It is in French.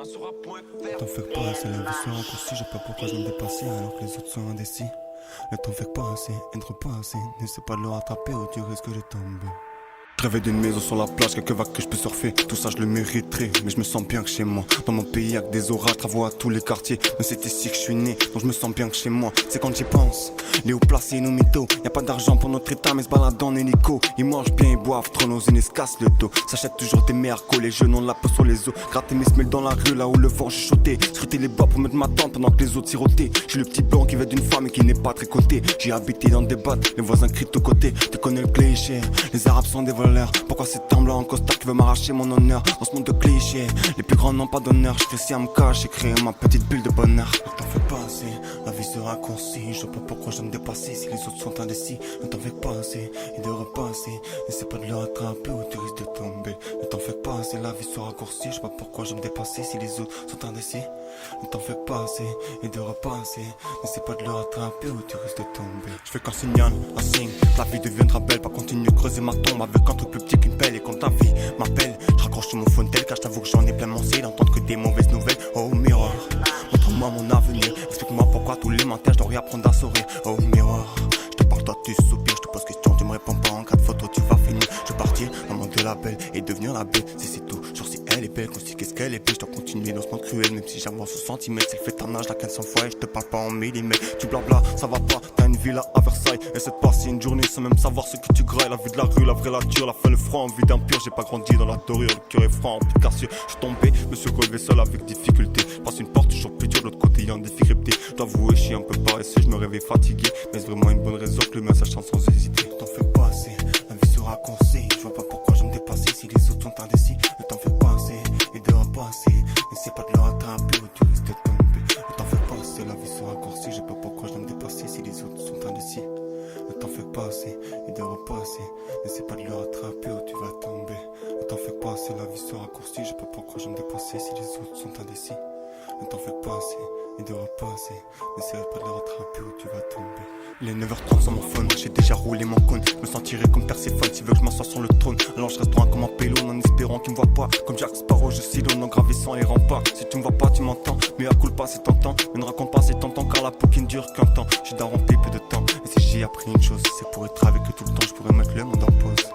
T'en fais pas, c'est la vie se raccourcit. Je sais pas pourquoi je me dépassais alors que les autres sont indécis. Ne t'en fais pas assez, être pas assez. N'essaie pas de le rattraper ou tu risques de tomber. Je rêvais d'une maison sur la plage, quelques vagues que je peux surfer. Tout ça je le mériterais, mais je me sens bien que chez moi. Dans mon pays y'a que des orages, travaux à tous les quartiers. Mais c'est ici que je suis né, donc je me sens bien que chez moi. C'est quand j'y pense, les hauts placés, nos mythos. Y'a pas d'argent pour notre état, mais se baladent en hélico. Ils mangent bien, ils boivent, trop nos se cassent le dos. S'achètent toujours des mercos, les jeunes ont la peau sur les os. Gratter mes semelles dans la rue, là où le vent chuchotait. Scruter les bois pour mettre ma tente pendant que les autres sirotaient. J'ai le petit blanc qui veut d'une femme et qui n'est pas tricoté. J'ai habité dans des bottes, les voisins crient de tous côtés. Tu connais le cliché, les arabes sont des voleurs. Pourquoi c'est un blanc en costard qui veut m'arracher mon honneur? Dans ce monde de clichés, les plus grands n'ont pas d'honneur. Je réussis à me cacher, créer ma petite bulle de bonheur. Ne t'en fais pas assez, la vie se raccourcit. Je sais pas pourquoi je me dépasser si les autres sont indécis. Ne t'en fais pas assez, et de repasser. N'essaie pas de le rattraper ou tu risques de tomber. Ne t'en fais pas assez, la vie se raccourcit. Je sais pas pourquoi je me dépasser si les autres sont indécis. Ne t'en fais pas assez, et de repasser. N'essaie pas de le rattraper ou tu risques de tomber. Je fais qu'un signal, un signe, la vie deviendra belle. Pas continuer de creuser ma tombe avec un truc plus petit qu'une pelle. Et quand ta vie m'appelle, je raccroche sur mon phone tel car je t'avoue que j'en ai plein mon ciel d'entendre que des mauvaises nouvelles. Oh miroir, montre-moi mon avenir. Explique-moi pourquoi tous les matins je dois réapprendre à sourire. Oh miroir, je te parle toi tu soupires. Je te pose question, tu me réponds pas. En cas de photo tu vas finir. Je vais partir dans le monde de la belle et devenir la belle. Si c'est tout, genre si elle est belle, qu'on sait qu'est-ce qu'elle est belle. Je dois continuer dans ce monde cruel, même si j'avance au centimètre. Si elle fait un âge la 1500 fois et je te parle pas en millimètres. Tu blabla, ça va pas, t'as une villa à Versailles. Essaie de passer une journée sans même savoir ce que tu grailles. La vie de la rue, la vraie, la dure, la fin, le froid, envie d'un pire. J'ai pas grandi dans la dorure, le cœur est franc, en carcier. Je suis tombé, me suis relevé seul avec difficulté. Je passe une porte toujours plus dure, de l'autre côté y'a un défi crypté. Je dois avouer, je suis un peu paresseux, je me réveille fatigué. Mais c'est vraiment une bonne raison que le message chante sans hésiter. T'en fais pas assez, la vie sera raccourcie. Je vois pas pourquoi je me dépasser si les autres sont indécis. Ne t'en fais pas assez, et de repasser. N'essaie pas de le rattraper ou tu risques de tomber. Ne t'en fais pas assez, la vie sera raccourcie. Je sais pas pourquoi je me dépasser si les autres sont indécis. Ne t'en fais pas assez, et de repasser. N'essaie pas de le rattraper ou tu vas tomber. Ne t'en fais pas assez, la vie sera raccourcie. Je sais pas pourquoi je me dépasser si les autres sont indécis. Ne t'en fais pas assez, et de repasser. N'essaie pas de le rattraper ou tu vas tomber. Il est 9h30 sur mon phone, j'ai déjà roulé mon cône. Je me sentirai comme Perséphone s'il veut que je m'assoie sur le trône. Alors je reste droit comme un pélon en espérant qu'il me voit pas. Comme Jack Sparrow, je sillonne en gravissant les remparts. Si tu me vois pas, tu m'entends, mais à coule pas c'est tentant. Mais ne raconte pas c'est tentant car la peau qui ne dure qu'un temps. J'ai d'arronter peu de temps, et si j'ai appris une chose, c'est pour être avec eux tout le temps, je pourrais mettre le monde en pause.